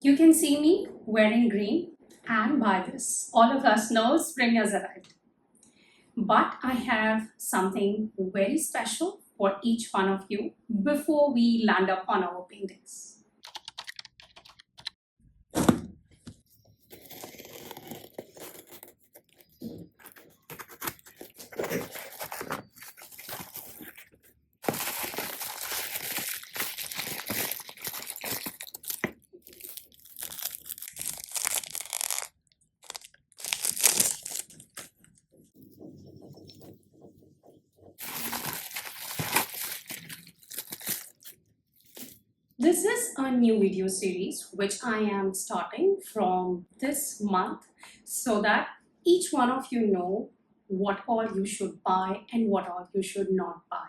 You can see me wearing green, and by this, all of us know spring has arrived. But I have something very special for each one of you before we land up on our paintings. This is a new video series which I am starting from this month so that each one of you know what all you should buy and what all you should not buy.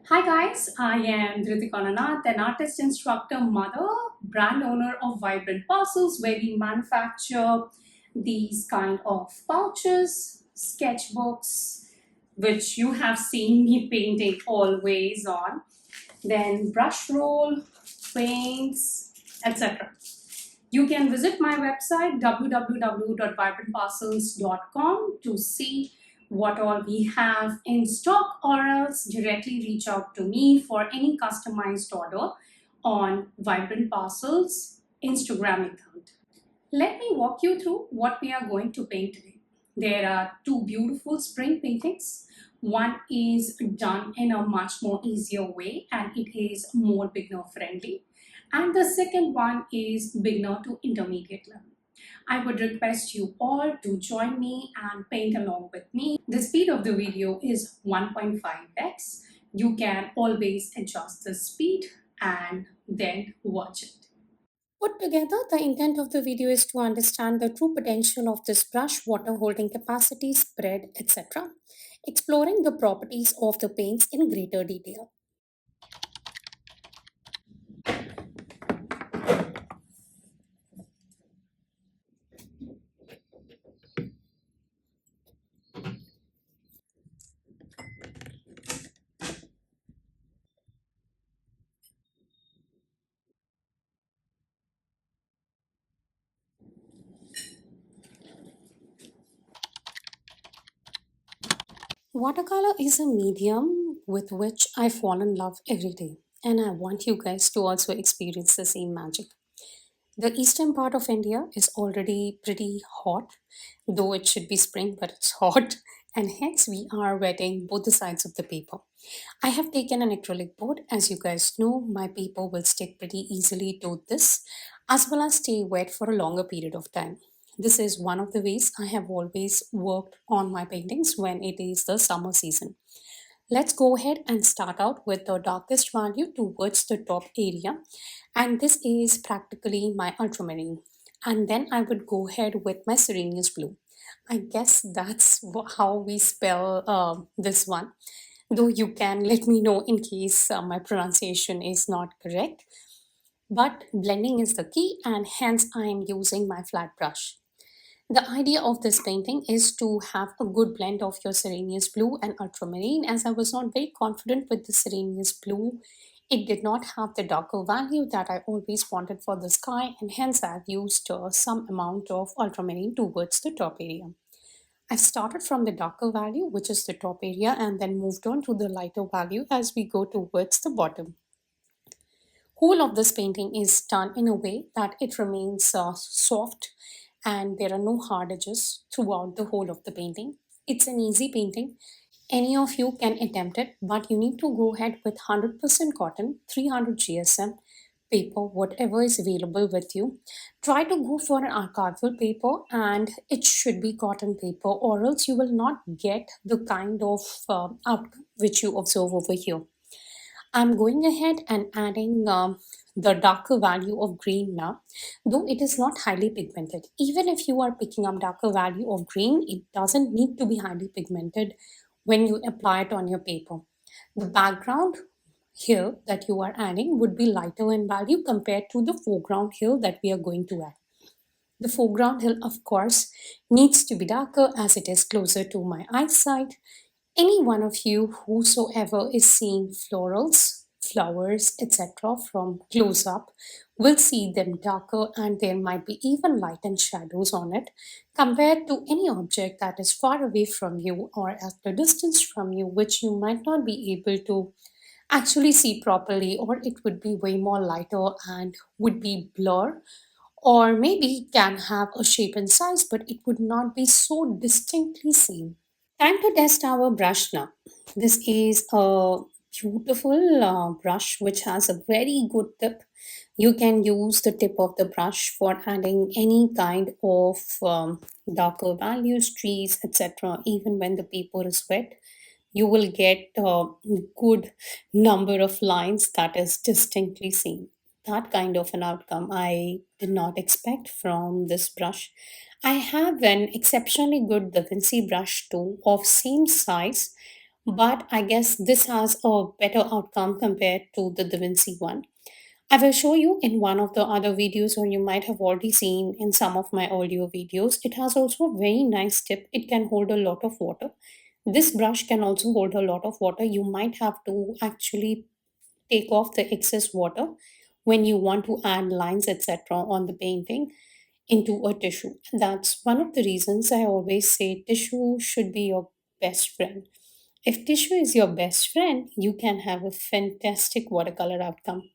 Hi guys, I am Dhritika, an artist, instructor, mother, brand owner of Vibrant Parcels, where we manufacture these kind of pouches, sketchbooks, which you have seen me painting always on, then brush roll, paints, etc. You can visit my website www.vibrantparcels.com to see what all we have in stock, or else directly reach out to me for any customized order on Vibrant Parcels Instagram account. Let me walk you through what we are going to paint today. There are two beautiful spring paintings. One is done in a much more easier way and it is more beginner friendly. And the second one is beginner to intermediate level. I would request you all to join me and paint along with me. The speed of the video is 1.5x. You can always adjust the speed and then watch it. Put together, the intent of the video is to understand the true potential of this brush, water holding capacity, spread, etc. Exploring the properties of the paints in greater detail. Watercolor is a medium with which I fall in love every day, and I want you guys to also experience the same magic. The eastern part of India is already pretty hot, though it should be spring, but it's hot, and hence we are wetting both the sides of the paper. I have taken an acrylic board. As you guys know, my paper will stick pretty easily to this, as well as stay wet for a longer period of time. This is one of the ways I have always worked on my paintings when it is the summer season. Let's go ahead and start out with the darkest value towards the top area, and this is practically my ultramarine. And then I would go ahead with my Cinereous blue. I guess that's how we spell this one, though you can let me know in case my pronunciation is not correct. But blending is the key, and hence I am using my flat brush. The idea of this painting is to have a good blend of your Cinereous blue and ultramarine. As I was not very confident with the Cinereous blue, it did not have the darker value that I always wanted for the sky, and hence I've used some amount of ultramarine towards the top area. I've started from the darker value, which is the top area, and then moved on to the lighter value as we go towards the bottom. Whole of this painting is done in a way that it remains soft and there are no hard edges throughout the whole of the painting. It's an easy painting. Any of you can attempt it, but you need to go ahead with 100% cotton, 300 GSM paper, whatever is available with you. Try to go for an archival paper, and it should be cotton paper, or else you will not get the kind of outcome which you observe over here. I'm going ahead and adding the darker value of green now, though it is not highly pigmented. Even if you are picking up darker value of green, it doesn't need to be highly pigmented when you apply it on your paper. The background here that you are adding would be lighter in value compared to the foreground here that we are going to add. The foreground hill, of course, needs to be darker as it is closer to my eyesight. Any one of you whosoever is seeing florals, flowers, etc., from close up will see them darker, and there might be even light and shadows on it compared to any object that is far away from you or at a distance from you, which you might not be able to actually see properly, or it would be way more lighter and would be blur, or maybe can have a shape and size, but it would not be so distinctly seen. Time to test our brush now. This is a beautiful brush which has a very good tip. You can use the tip of the brush for adding any kind of darker values, trees, etc. Even when the paper is wet, you will get a good number of lines that is distinctly seen. That kind of an outcome I did not expect from this brush. I have an exceptionally good Da Vinci brush too of same size, but I guess this has a better outcome compared to the Da Vinci one. I will show you in one of the other videos, or you might have already seen in some of my audio videos. It has also a very nice tip. It can hold a lot of water. This brush can also hold a lot of water. You might have to actually take off the excess water when you want to add lines, etc., on the painting into a tissue. That's one of the reasons I always say tissue should be your best friend. If tissue is your best friend, you can have a fantastic watercolor outcome.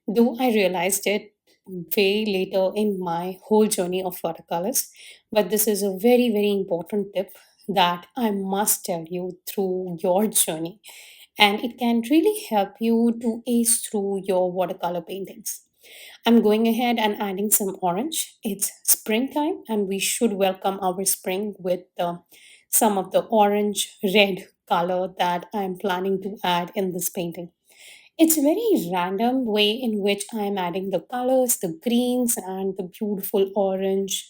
Though I realized it way later in my whole journey of watercolors, but this is a very, very important tip that I must tell you through your journey. And it can really help you to ace through your watercolor paintings. I'm going ahead and adding some orange. It's springtime, and we should welcome our spring with some of the orange red color that I'm planning to add in this painting. It's a very random way in which I'm adding the colors, the greens, and the beautiful orange,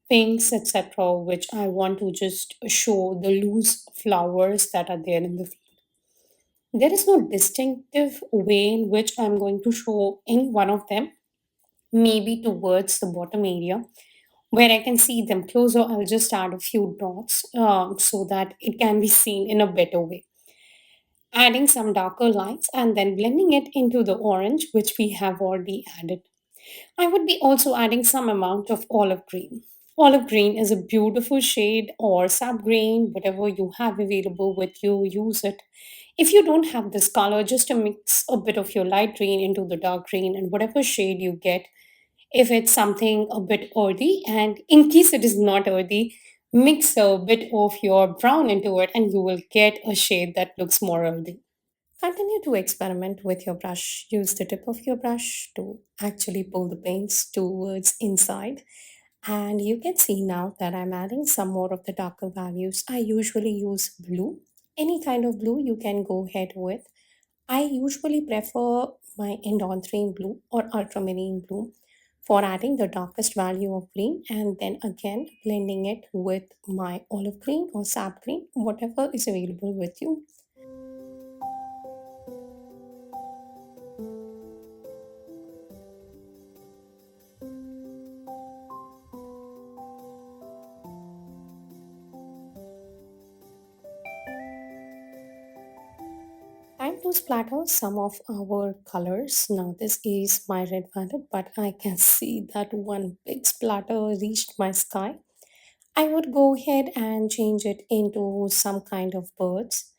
pinks, etc., which I want to just show the loose flowers that are there in the field. There is no distinctive way in which I'm going to show any one of them, maybe towards the bottom area. Where I can see them closer, I'll just add a few dots so that it can be seen in a better way. Adding some darker lines and then blending it into the orange, which we have already added. I would be also adding some amount of olive green. Olive green is a beautiful shade, or sap green, whatever you have available with you, use it. If you don't have this color, just to mix a bit of your light green into the dark green and whatever shade you get, if it's something a bit earthy, and in case it is not earthy, mix a bit of your brown into it and you will get a shade that looks more earthy. Continue to experiment with your brush. Use the tip of your brush to actually pull the paints towards inside. And you can see now that I'm adding some more of the darker values. I usually use blue. Any kind of blue you can go ahead with. I usually prefer my endothrine blue or ultramarine blue for adding the darkest value of green, and then again blending it with my olive green or sap green, whatever is available with you. Time to splatter some of our colors. Now this is my red violet, but I can see that one big splatter reached my sky. I would go ahead and change it into some kind of birds,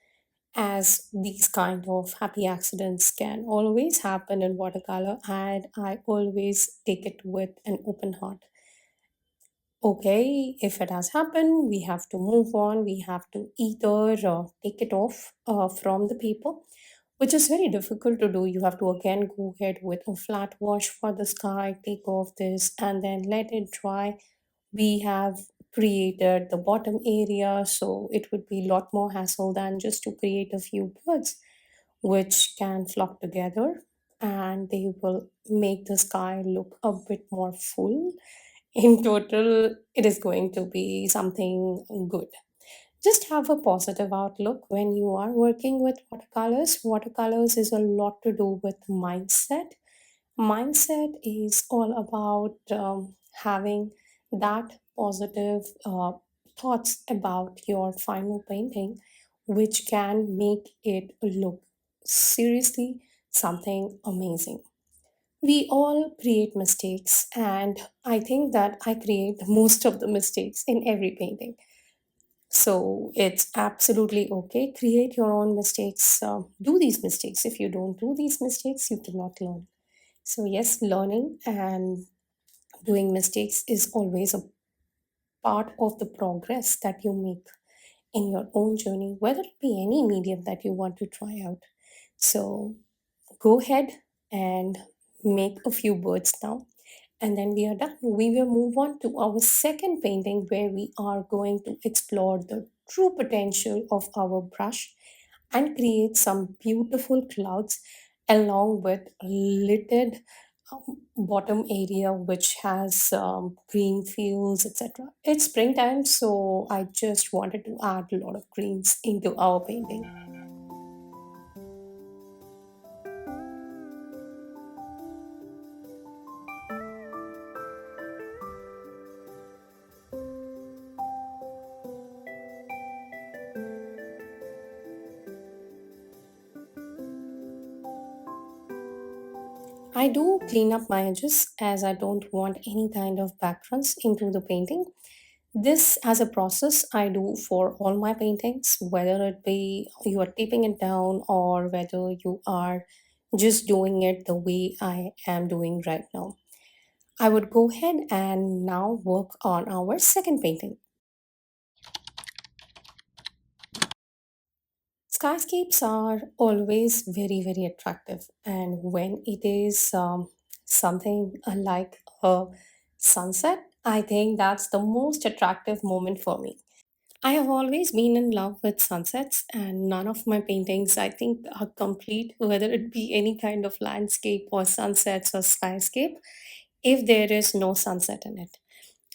as these kind of happy accidents can always happen in watercolor, and I always take it with an open heart. Okay, if it has happened, we have to move on. We have to either take it off from the paper, which is very difficult to do. You have to again go ahead with a flat wash for the sky, take off this, and then let it dry. We have created the bottom area, so it would be a lot more hassle than just to create a few birds, which can flock together and they will make the sky look a bit more full. In total, it is going to be something good. Just have a positive outlook when you are working with watercolors. Watercolors is a lot to do with mindset. Mindset is all about having that positive thoughts about your final painting, which can make it look seriously something amazing. We all create mistakes, and I think that I create most of the mistakes in every painting. So it's absolutely okay. Create your own mistakes. Do these mistakes. If you don't do these mistakes, you cannot learn. So, yes, learning and doing mistakes is always a part of the progress that you make in your own journey, whether it be any medium that you want to try out. So, go ahead and make a few birds now, and then we are done. We will move on to our second painting where we are going to explore the true potential of our brush and create some beautiful clouds along with littered bottom area which has green fields, etc. It's springtime, so I just wanted to add a lot of greens into our painting. I do clean up my edges as I don't want any kind of backgrounds into the painting. This as a process I do for all my paintings, whether it be you are taping it down or whether you are just doing it the way I am doing right now. I would go ahead and now work on our second painting. Skyscapes are always very, very attractive, and when it is something like a sunset, I think that's the most attractive moment for me. I have always been in love with sunsets, and none of my paintings, I think, are complete, whether it be any kind of landscape or sunsets or skyscape, if there is no sunset in it.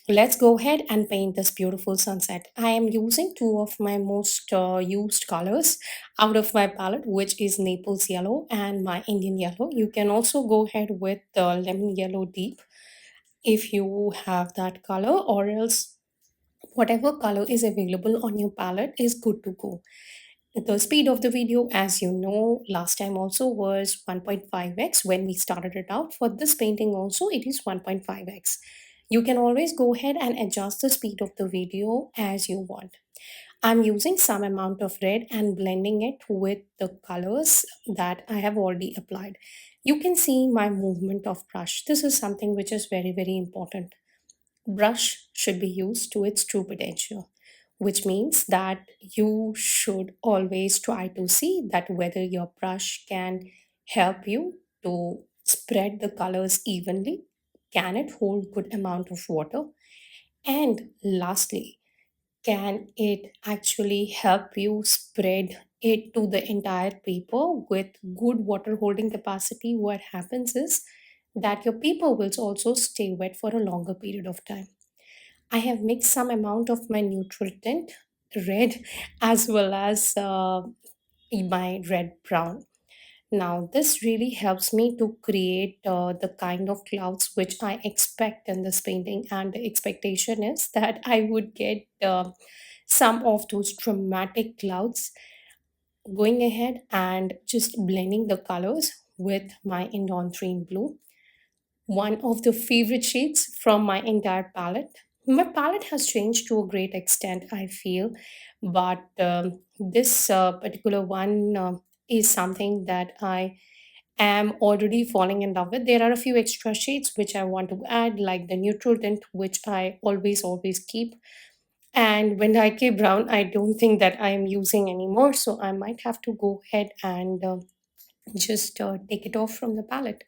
Let's go ahead and paint this beautiful sunset. I am using two of my most used colors out of my palette, which is Naples yellow and my Indian yellow. You can also go ahead with the lemon yellow deep if you have that color, or else whatever color is available on your palette is good to go. The speed of the video, as you know, last time also was 1.5x when we started it out. For this painting also, it is 1.5x. You can always go ahead and adjust the speed of the video as you want. I'm using some amount of red and blending it with the colors that I have already applied. You can see my movement of brush. This is something which is very, very important. Brush should be used to its true potential, which means that you should always try to see that whether your brush can help you to spread the colors evenly, can it hold good amount of water, and lastly, can it actually help you spread it to the entire paper with good water holding capacity. What happens is that your paper will also stay wet for a longer period of time. I have mixed some amount of my neutral tint, red, as well as my red brown. Now, this really helps me to create the kind of clouds which I expect in this painting, and the expectation is that I would get some of those dramatic clouds. Going ahead and just blending the colors with my Indon blue, one of the favorite shades from my entire palette. My palette has changed to a great extent, I feel, but this particular one is something that I am already falling in love with. There are a few extra shades which I want to add, like the neutral tint, which I always keep. And when I keep brown, I don't think that I am using anymore, so I might have to go ahead and just take it off from the palette.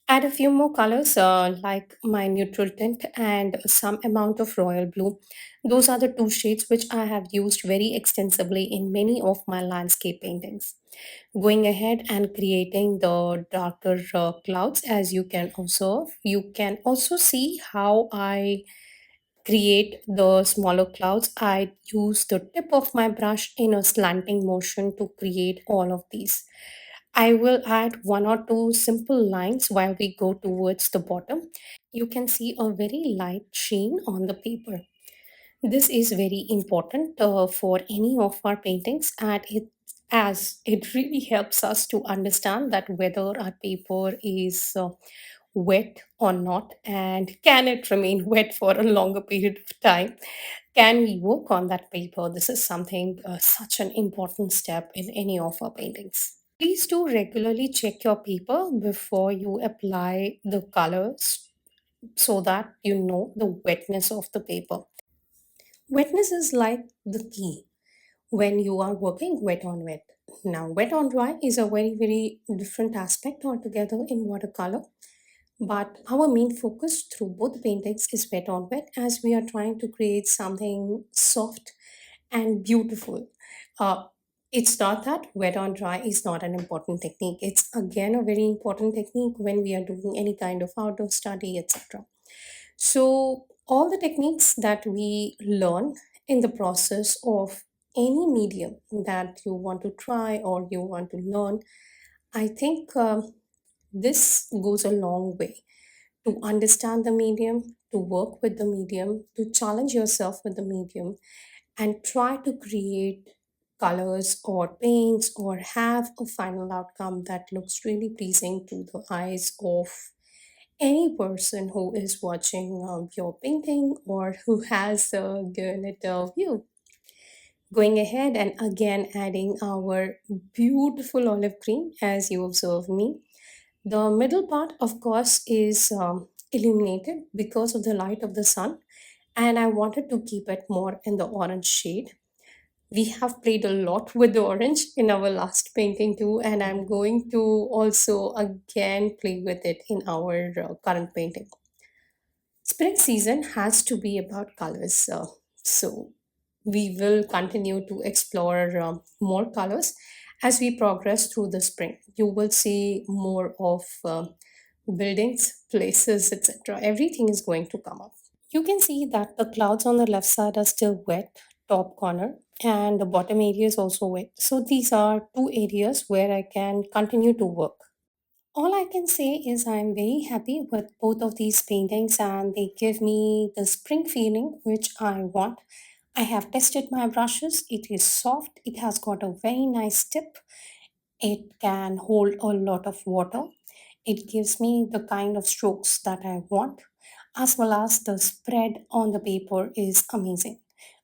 Add a few more colors like my neutral tint and some amount of royal blue. Those are the two shades which I have used very extensively in many of my landscape paintings. Going ahead and creating the darker clouds, as you can observe, you can also see how I create the smaller clouds. I use the tip of my brush in a slanting motion to create all of these. I will add one or two simple lines while we go towards the bottom. You can see a very light sheen on the paper. This is very important for any of our paintings, and it as it really helps us to understand that whether our paper is wet or not, and can it remain wet for a longer period of time. Can we work on that paper? This is something such an important step in any of our paintings. Please do regularly check your paper before you apply the colors so that you know the wetness of the paper. Wetness is like the key when you are working wet on wet. Now, wet on dry is a very, very different aspect altogether in watercolor. But our main focus through both paintings is wet on wet, as we are trying to create something soft and beautiful. Uh, it's not that wet on dry is not an important technique. It's again a very important technique when we are doing any kind of outdoor study, etc. So, all the techniques that we learn in the process of any medium that you want to try or you want to learn, I think this goes a long way to understand the medium, to work with the medium, to challenge yourself with the medium, and try to create colors or paints or have a final outcome that looks really pleasing to the eyes of any person who is watching your painting or who has given it a view. Going ahead and again adding our beautiful olive green as you observe me. The middle part, of course, is illuminated because of the light of the sun, and I wanted to keep it more in the orange shade. We have played a lot with the orange in our last painting too, and I'm going to also again play with it in our current painting. Spring season has to be about colors, so we will continue to explore more colors as we progress through the spring. You will see more of buildings, places, etc. Everything is going to come up. You can see that the clouds on the left side are still wet, top corner, and the bottom area is also wet. So these are two areas where I can continue to work. All I can say is I'm very happy with both of these paintings and they give me the spring feeling which I want. I have tested my brushes. It is soft. It has got a very nice tip. It can hold a lot of water. It gives me the kind of strokes that I want, as well as the spread on the paper is amazing.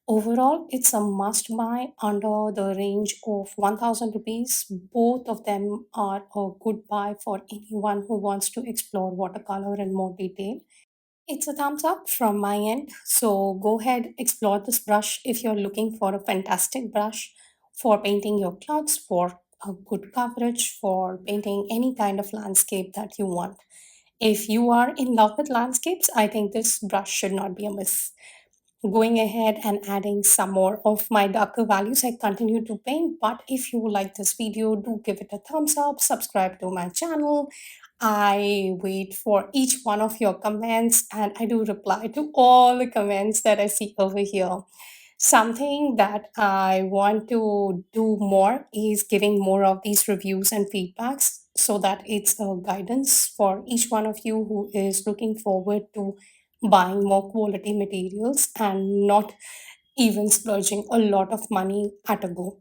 Overall, it's a must buy under the range of 1000 rupees. Both of them are a good buy for anyone who wants to explore watercolor in more detail. It's a thumbs up from my end. So go ahead, explore this brush if you're looking for a fantastic brush for painting your clouds, for a good coverage, for painting any kind of landscape that you want. If you are in love with landscapes, I think this brush should not be a miss. Going ahead and adding some more of my darker values, I continue to paint. But if you like this video, do give it a thumbs up, subscribe to my channel. I wait for each one of your comments and I do reply to all the comments that I see over here. Something that I want to do more is giving more of these reviews and feedbacks so that it's a guidance for each one of you who is looking forward to buying more quality materials and not even splurging a lot of money at a go.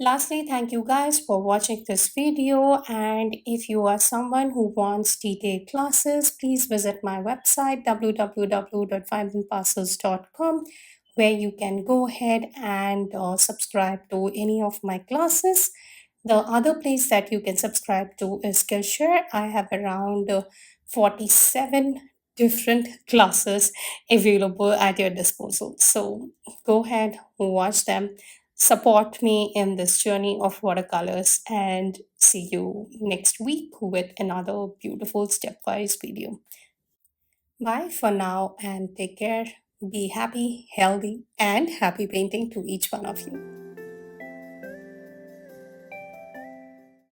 Lastly, thank you guys for watching this video, and if you are someone who wants detailed classes, please visit my website www.vibrantparcels.com, where you can go ahead and subscribe to any of my classes. The other place that you can subscribe to is Skillshare. I have around 47 different classes available at your disposal. So go ahead, watch them, support me in this journey of watercolors, and see you next week with another beautiful stepwise video. Bye for now and take care. Be happy, healthy, and happy painting to each one of you.